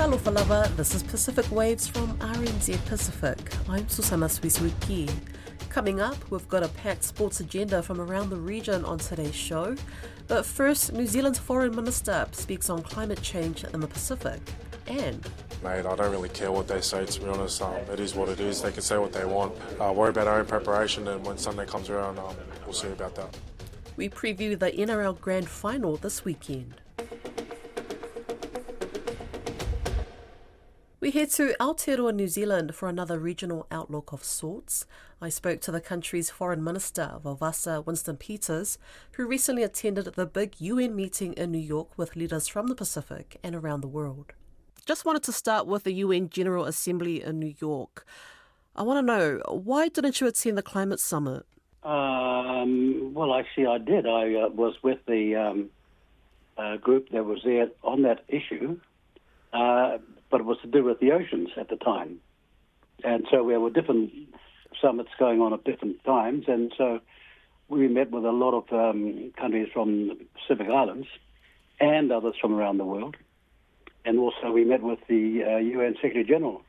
Talofa lava, this is Pacific Waves from RNZ Pacific. I'm Susana Suisuiki. Coming up, we've got a packed sports agenda from around the region on today's show. But first, New Zealand's Foreign Minister speaks on climate change in the Pacific. And Mate, I don't really care what they say, to be honest. It is what it is. They can say what they want. Worry about our own preparation, and when Sunday comes around, we'll see about that. we preview the NRL Grand Final this weekend. We head to Aotearoa, New Zealand for another regional outlook of sorts. I spoke to the country's Foreign Minister, Vaovasamanaia Winston Peters, who recently attended the big UN meeting in New York with leaders from the Pacific and around the world. Just wanted to start with the UN General Assembly in New York. I want to know, why didn't you attend the climate summit? Well, actually, I did. I was with the group that was there on that issue. But it was to do with the oceans at the time. And so there were different summits going on at different times, and so we met with a lot of countries from the Pacific Islands and others from around the world. And also we met with the UN Secretary General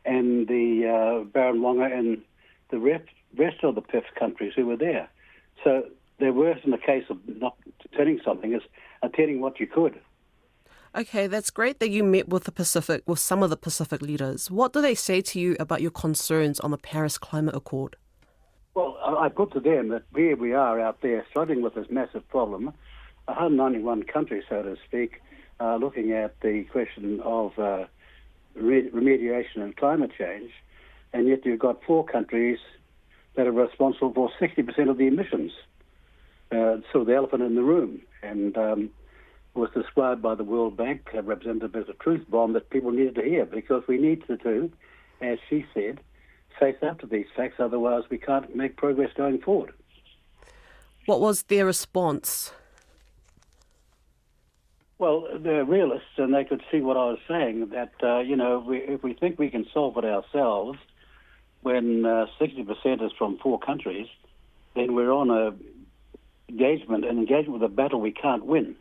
and the Baron Wonga and the rest of the PIF countries who were there. So there wasn't a case of not attending something, it's attending what you could. Okay, that's great that you met with some of the Pacific leaders. What do they say to you about your concerns on the Paris Climate Accord? Well, I put to them that here we are out there struggling with this massive problem, 191 countries, so to speak, looking at the question of remediation and climate change, and yet you've got 4 countries that are responsible for 60% of the emissions. So the elephant in the room, and was described by the World Bank representative as a truth bomb that people needed to hear, because we need to, as she said, face up to these facts, otherwise we can't make progress going forward. What was their response? Well, they're realists, and they could see what I was saying, that, if we think we can solve it ourselves, when 60% is from 4 countries, then we're on an engagement with a battle we can't win.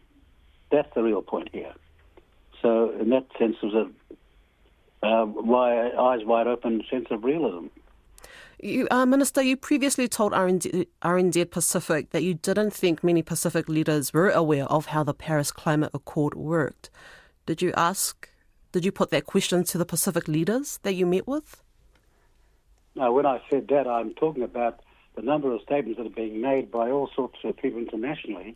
That's the real point here. So in that sense, there's a eyes wide open sense of realism. Minister, you previously told RNZ Pacific that you didn't think many Pacific leaders were aware of how the Paris Climate Accord worked. Did you put that question to the Pacific leaders that you met with? No, when I said that, I'm talking about the number of statements that are being made by all sorts of people internationally,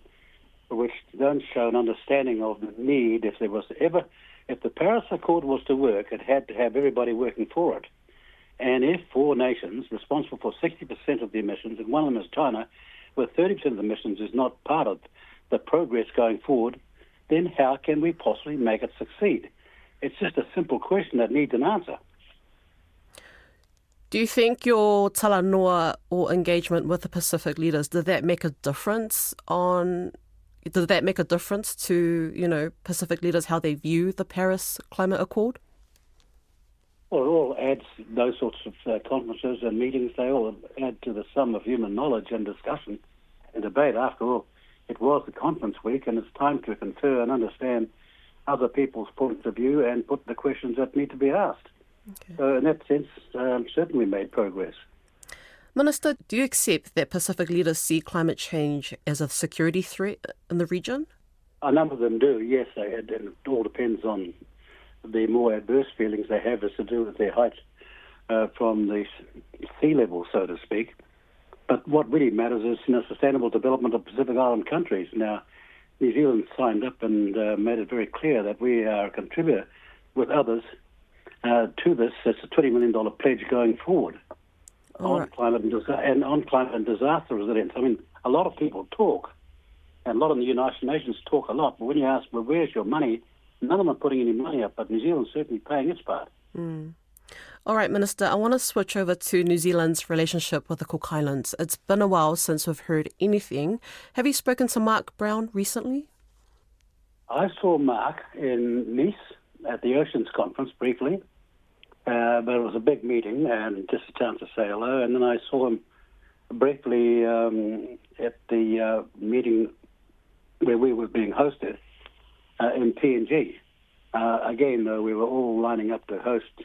which don't show an understanding of the need. If the Paris Accord was to work, it had to have everybody working for it. And if 4 nations responsible for 60% of the emissions, and one of them is China, where 30% of the emissions is not part of the progress going forward, then how can we possibly make it succeed? It's just a simple question that needs an answer. Do you think your talanoa or engagement with the Pacific leaders, did that make a difference to, Pacific leaders, how they view the Paris Climate Accord? Well, it all adds, those sorts of conferences and meetings, they all add to the sum of human knowledge and discussion and debate. After all, it was the conference week, and it's time to confer and understand other people's points of view and put the questions that need to be asked. Okay. So in that sense, certainly made progress. Minister, do you accept that Pacific leaders see climate change as a security threat in the region? A number of them do, yes. And it all depends on the more adverse feelings they have as to do with their height from the sea level, so to speak. But what really matters is sustainable development of Pacific Island countries. Now, New Zealand signed up and made it very clear that we are a contributor with others to this. It's a $20 million pledge going forward. On climate and disaster resilience. I mean, a lot of people talk, and a lot of the United Nations talk a lot, but when you ask, well, where's your money, none of them are putting any money up, but New Zealand's certainly paying its part. All right, Minister, I want to switch over to New Zealand's relationship with the Cook Islands. It's been a while since we've heard anything. Have you spoken to Mark Brown recently? I saw Mark in Nice at the Oceans Conference briefly. But it was a big meeting and just a chance to say hello. And then I saw him briefly at the meeting where we were being hosted in PNG Again, though, we were all lining up to host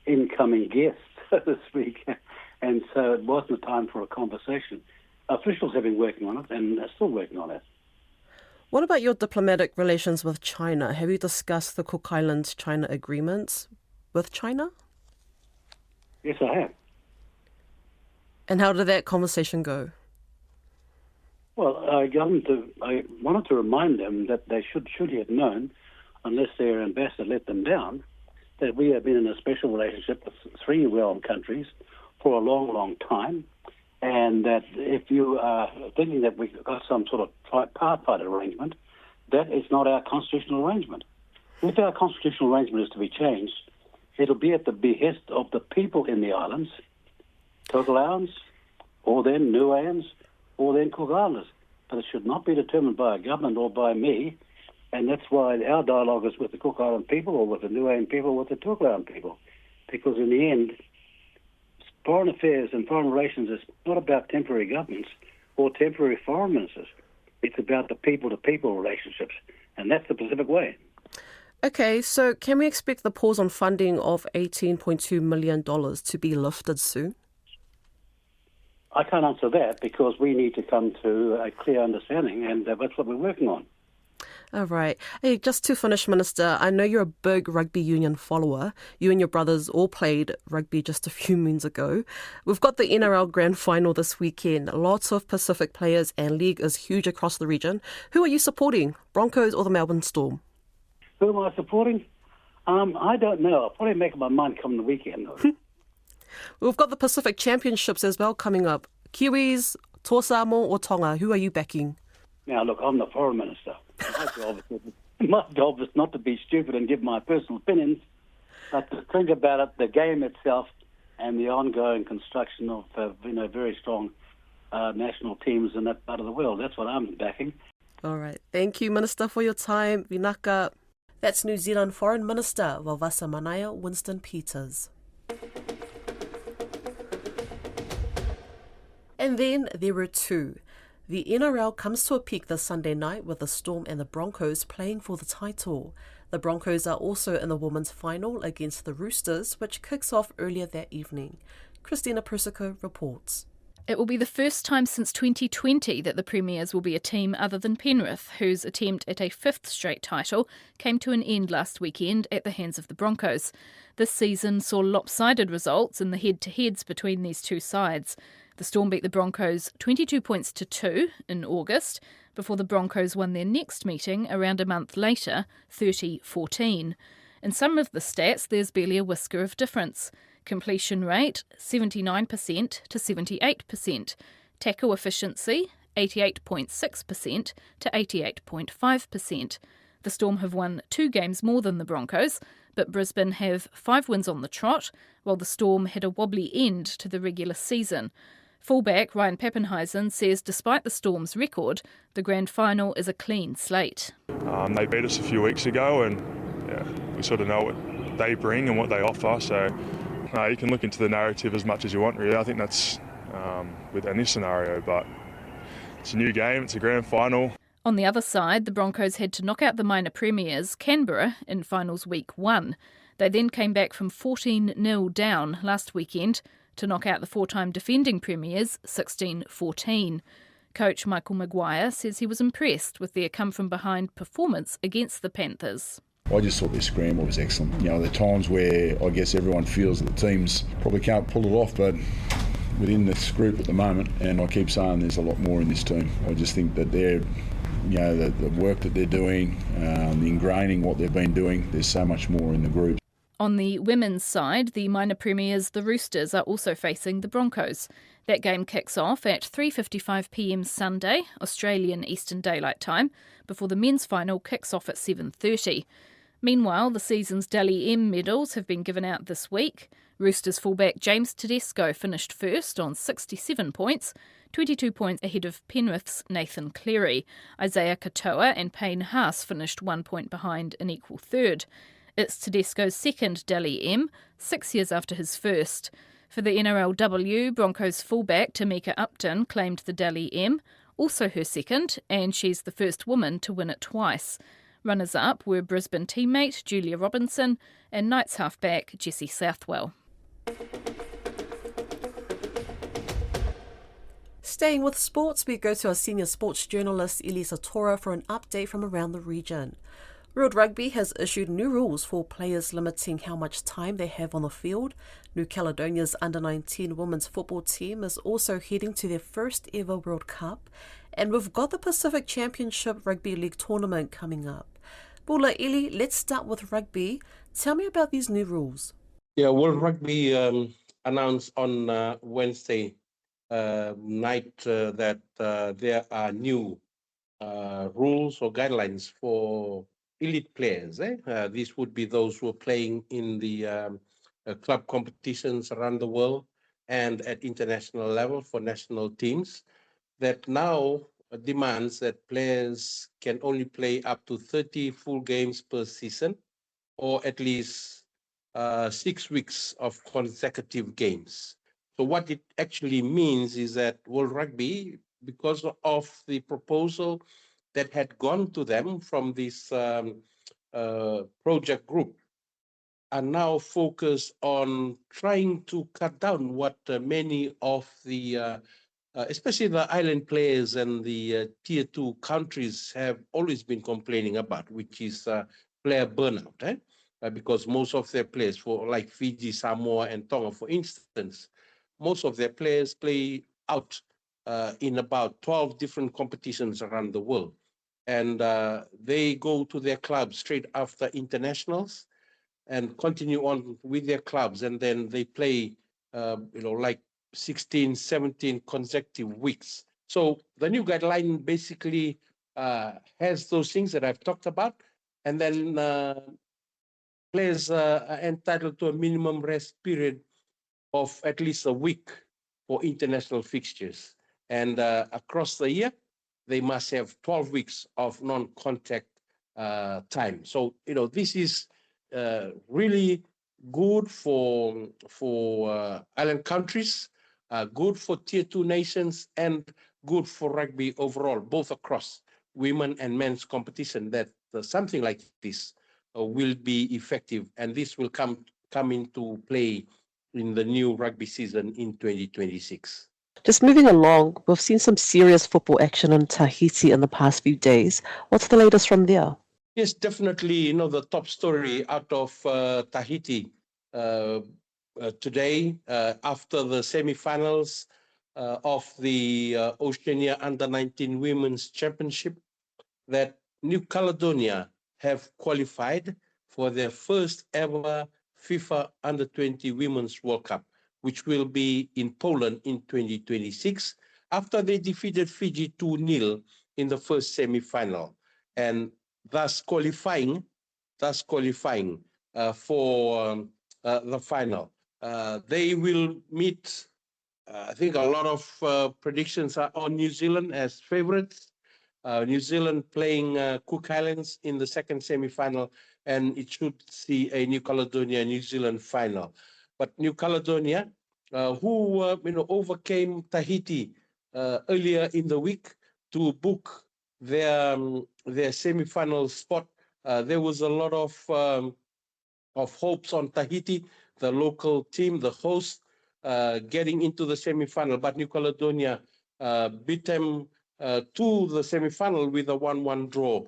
incoming guests, so to speak, and so it wasn't a time for a conversation. Officials have been working on it and are still working on it. What about your diplomatic relations with China? Have you discussed the Cook Islands-China agreements with China? Yes, I have. And how did that conversation go? Well, I wanted to remind them that they should have known, unless their ambassador let them down, that we have been in a special relationship with 3 realm countries for a long, long time, and that if you are thinking that we've got some sort of tripartite arrangement, that is not our constitutional arrangement. If our constitutional arrangement is to be changed, it'll be at the behest of the people in the islands, Tokelauans, or then Niueans, or then Cook Islanders. But it should not be determined by a government or by me, and that's why our dialogue is with the Cook Island people or with the Niuean people or with the Tokelauan people. Because in the end, foreign affairs and foreign relations is not about temporary governments or temporary foreign ministers. It's about the people-to-people relationships, and that's the Pacific way. Okay, so can we expect the pause on funding of $18.2 million to be lifted soon? I can't answer that because we need to come to a clear understanding, and that's what we're working on. All right. Hey, just to finish, Minister, I know you're a big rugby union follower. You and your brothers all played rugby just a few moons ago. We've got the NRL Grand Final this weekend. Lots of Pacific players and league is huge across the region. Who are you supporting, Broncos or the Melbourne Storm? Who am I supporting? I don't know. I'll probably make up my mind come the weekend, though. We've got the Pacific Championships as well coming up. Kiwis, Toa Samoa or Tonga, who are you backing? Now, look, I'm the foreign minister. My job is not to be stupid and give my personal opinions, but to think about it, the game itself and the ongoing construction of very strong national teams in that part of the world. That's what I'm backing. All right. Thank you, Minister, for your time. Vinaka. That's New Zealand Foreign Minister Vaovasamanaia Winston Peters. And then there were 2. The NRL comes to a peak this Sunday night with the Storm and the Broncos playing for the title. The Broncos are also in the women's final against the Roosters, which kicks off earlier that evening. Christina Persico reports. It will be the first time since 2020 that the Premiers will be a team other than Penrith, whose attempt at a 5th straight title came to an end last weekend at the hands of the Broncos. This season saw lopsided results in the head-to-heads between these two sides. The Storm beat the Broncos 22 points to 2 in August, before the Broncos won their next meeting around a month later, 30-14. In some of the stats, there's barely a whisker of difference. Completion rate, 79% to 78%. Tackle efficiency, 88.6% to 88.5%. The Storm have won 2 games more than the Broncos, but Brisbane have 5 wins on the trot, while the Storm had a wobbly end to the regular season. Fullback Ryan Papenhuisen says despite the Storm's record, the grand final is a clean slate. They beat us a few weeks ago and we sort of know what they bring and what they offer, so you can look into the narrative as much as you want, really. I think that's within this scenario, but it's a new game, it's a grand final. On the other side, the Broncos had to knock out the minor premiers, Canberra, in finals week 1. They then came back from 14-0 down last weekend to knock out the 4-time defending premiers 16-14. Coach Michael Maguire says he was impressed with their come-from-behind performance against the Panthers. I just thought their scramble was excellent. There are times where I guess everyone feels that the teams probably can't pull it off, but within this group at the moment, and I keep saying there's a lot more in this team. I just think that they're, the work that they're doing, the ingraining what they've been doing, there's so much more in the group. On the women's side, the minor premiers, the Roosters, are also facing the Broncos. That game kicks off at 3:55pm Sunday, Australian Eastern Daylight Time, before the men's final kicks off at 7:30. Meanwhile, the season's Dally M medals have been given out this week. Roosters fullback James Tedesco finished first on 67 points, 22 points ahead of Penrith's Nathan Cleary. Isaiah Katoa and Payne Haas finished 1 point behind in equal third. It's Tedesco's second Dally M, 6 years after his first. For the NRLW, Broncos fullback Tamika Upton claimed the Dally M, also her second, and she's the first woman to win it twice. Runners-up were Brisbane teammate Julia Robinson and Knights halfback Jessie Southwell. Staying with sports, we go to our senior sports journalist Elisa Tora for an update from around the region. World Rugby has issued new rules for players limiting how much time they have on the field. New Caledonia's under-19 women's football team is also heading to their first ever World Cup. And we've got the Pacific Championship Rugby League tournament coming up. Bula Eli, let's start with rugby. Tell me about these new rules. Yeah, World Rugby announced on Wednesday night that there are new rules or guidelines for elite players. These would be those who are playing in the club competitions around the world and at international level for national teams, that now demands that players can only play up to 30 full games per season, or at least 6 weeks of consecutive games. So what it actually means is that World Rugby, because of the proposal that had gone to them from this project group, are now focused on trying to cut down what many of the, especially the island players and the tier 2 countries have always been complaining about, which is player burnout. Because most of their players, for like Fiji, Samoa, and Tonga, for instance, most of their players play out in about 12 different competitions around the world. And they go to their clubs straight after internationals and continue on with their clubs. And then they play, like 16, 17 consecutive weeks. So the new guideline basically has those things that I've talked about. And then players are entitled to a minimum rest period of at least a week for international fixtures. And across the year, they must have 12 weeks of non-contact time. So, this is really good for island countries, good for tier 2 nations, and good for rugby overall, both across women and men's competition, that something like this will be effective. And this will come into play in the new rugby season in 2026. Just moving along, we've seen some serious football action in Tahiti in the past few days. What's the latest from there? Yes, definitely. The top story out of Tahiti today, after the semi-finals of the Oceania Under-19 Women's Championship, that New Caledonia have qualified for their first ever FIFA Under-20 Women's World Cup, which will be in Poland in 2026, after they defeated Fiji 2-0 in the first semi-final, and thus qualifying for the final. They will meet, I think a lot of predictions are on New Zealand as favorites. New Zealand playing Cook Islands in the second semi-final, and it should see a New Caledonia-New Zealand final. But New Caledonia, who overcame Tahiti earlier in the week to book their semi-final spot, there was a lot of hopes on Tahiti, the local team, the host, getting into the semi-final. But New Caledonia beat them to the semi-final with a 1-1 draw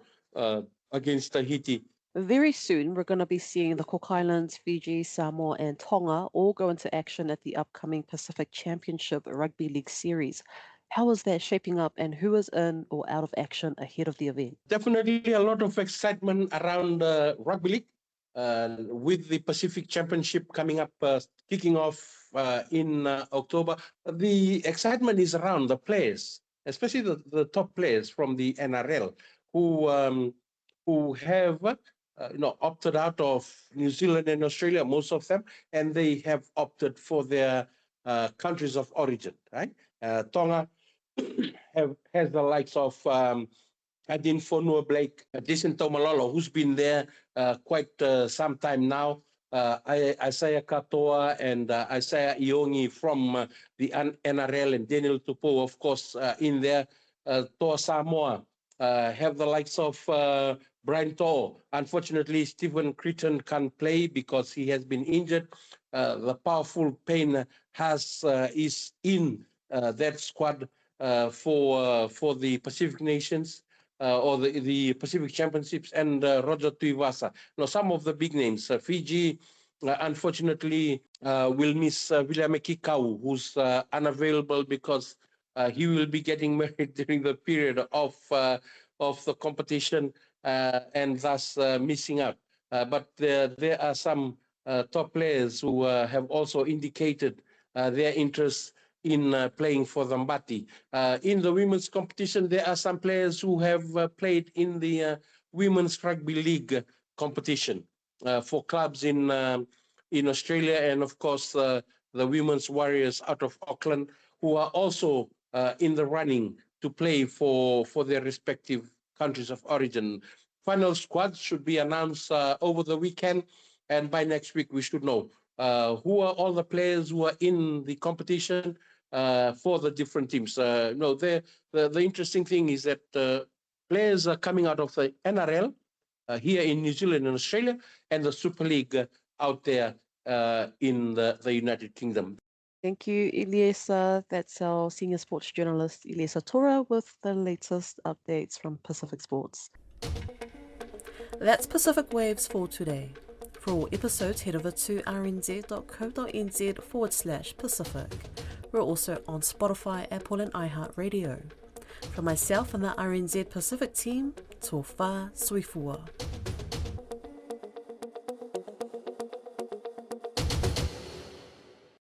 against Tahiti. Very soon, we're going to be seeing the Cook Islands, Fiji, Samoa, and Tonga all go into action at the upcoming Pacific Championship Rugby League Series. How is that shaping up, and who is in or out of action ahead of the event? Definitely a lot of excitement around Rugby League, with the Pacific Championship coming up, kicking off in October. The excitement is around the players, especially the top players from the NRL, who have opted out of New Zealand and Australia, most of them, and they have opted for their countries of origin, right? Tonga has the likes of Adin Fonua Blake, Jason Taumalolo, who's been there quite some time now, Isaiah Katoa and Isaiah Iongi from the NRL, and Daniel Tupou, of course, in there. Toa Samoa have the likes of Brian To'o. Unfortunately, Stephen Creighton can't play because he has been injured. The powerful pain is in that squad for the Pacific Nations or the Pacific Championships, and Roger Tuivasa. Now, some of the big names, Fiji, unfortunately, will miss William Kikau, who's unavailable because he will be getting married during the period of the competition and thus missing out. But there are some top players who have also indicated their interest in playing for Zambati. In the women's competition, there are some players who have played in the Women's Rugby League competition for clubs in Australia, and of course the Women's Warriors out of Auckland, who are also in the running to play for their respective countries of origin. Final squads should be announced over the weekend, and by next week we should know who are all the players who are in the competition for the different teams. The interesting thing is that players are coming out of the NRL here in New Zealand and Australia, and the Super League out there in the United Kingdom. Thank you, Eliesa. That's our senior sports journalist, Eliesa Tora, with the latest updates from Pacific Sports. That's Pacific Waves for today. For all episodes, head over to rnz.co.nz/Pacific. We're also on Spotify, Apple and iHeartRadio. From myself and the RNZ Pacific team, tō whā, sui fua.